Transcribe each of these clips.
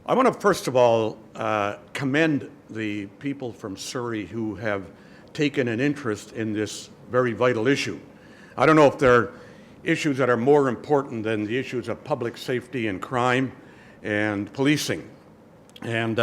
I want to first of all commend the people from Surrey who have taken an interest in this very vital issue. I don't know if there are issues that are more important than the issues of public safety and crime and policing. And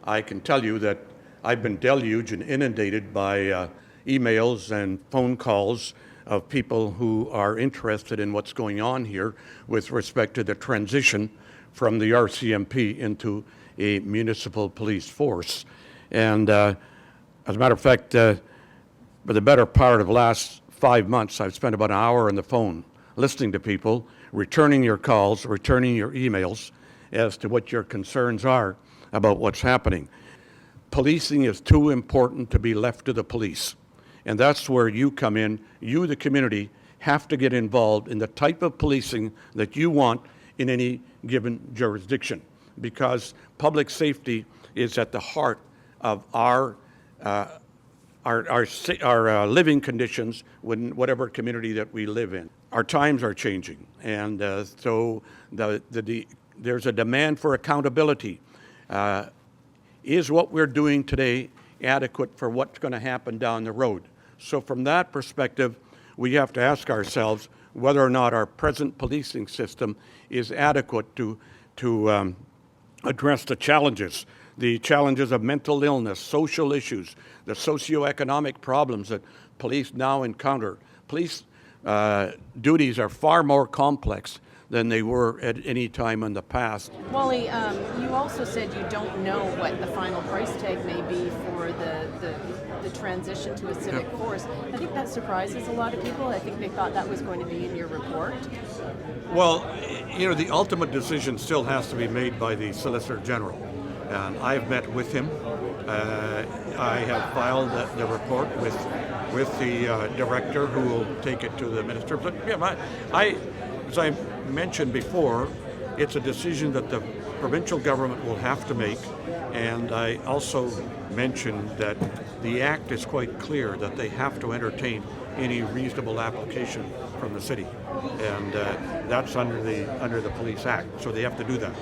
I can tell you that I've been deluged and inundated by emails and phone calls of people who are interested in what's going on here with respect to the transition from the RCMP into a municipal police force. And as a matter of fact, for the better part of the last 5 months, I've spent about an hour on the phone listening to people, returning your calls, returning your emails as to what your concerns are about what's happening. Policing is too important to be left to the police. And that's where you come in. You, the community, have to get involved in the type of policing that you want in any given jurisdiction, because public safety is at the heart of our living conditions in whatever community that we live in. Our times are changing, and so there's a demand for accountability. Is what we're doing today adequate for what's going to happen down the road? So from that perspective, we have to ask ourselves whether or not our present policing system is adequate to address the challenges of mental illness, social issues, the socioeconomic problems that police now encounter. Police duties are far more complex than they were at any time in the past. Wally, you also said you don't know what the final price tag may be for the transition to a civic force. I think that surprises a lot of people. I think they thought that was going to be in your report. Well, you know, the ultimate decision still has to be made by the Solicitor General. And I've met with him. I have filed the report with the director, who will take it to the minister. But yeah, as I mentioned before, it's a decision that the provincial government will have to make. And I also mentioned that the Act is quite clear that they have to entertain any reasonable application from the city. And that's under the Police Act, so they have to do that.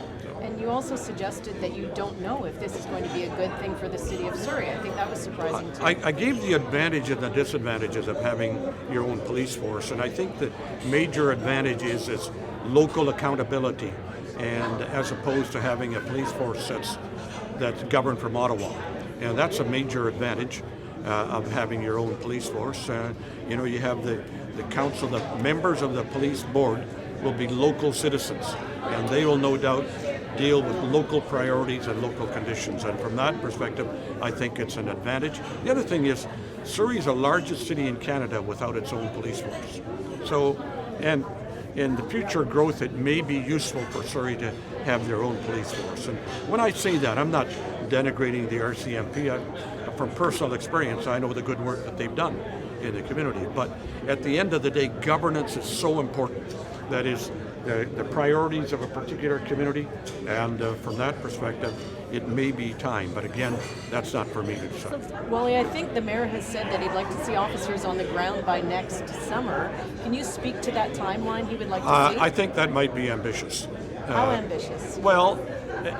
And you also suggested that you don't know if this is going to be a good thing for the city of Surrey. I think that was surprising too. I gave the advantage and the disadvantages of having your own police force, and I think the major advantage is local accountability, and as opposed to having a police force that's governed from Ottawa. And that's a major advantage of having your own police force. You have the council, the members of the police board will be local citizens, and they will no doubt deal with local priorities and local conditions. And from that perspective, I think it's an advantage. The other thing is, Surrey is the largest city in Canada without its own police force. So, and in the future growth, it may be useful for Surrey to have their own police force. And when I say that, I'm not denigrating the RCMP. From personal experience, I know the good work that they've done in the community. But at the end of the day, governance is so important. That is, the priorities of a particular community, and from that perspective, it may be time, but again, that's not for me to decide. So, Wally, I think the mayor has said that he'd like to see officers on the ground by next summer. Can you speak to that timeline he would like to see? I think that might be ambitious. How ambitious? Well,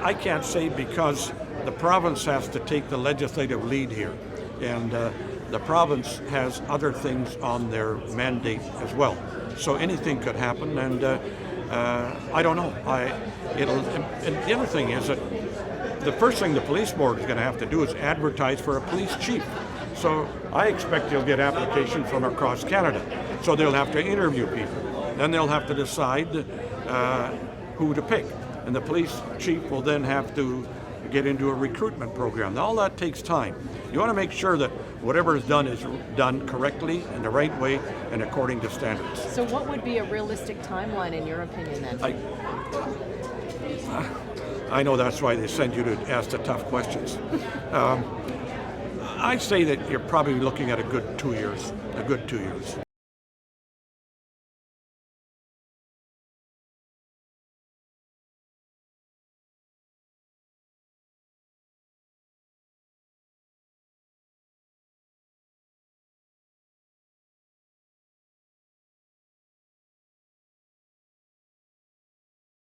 I can't say, because the province has to take the legislative lead here, and the province has other things on their mandate as well. So anything could happen, and I don't know. And the other thing is that the first thing the police board is going to have to do is advertise for a police chief. So I expect they'll get applications from across Canada. So they'll have to interview people. Then they'll have to decide who to pick. And the police chief will then have to get into a recruitment program. Now, all that takes time. You want to make sure that whatever is done correctly, in the right way, and according to standards. So what would be a realistic timeline in your opinion then? I know that's why they send you to ask the tough questions. I say that you're probably looking at a good 2 years.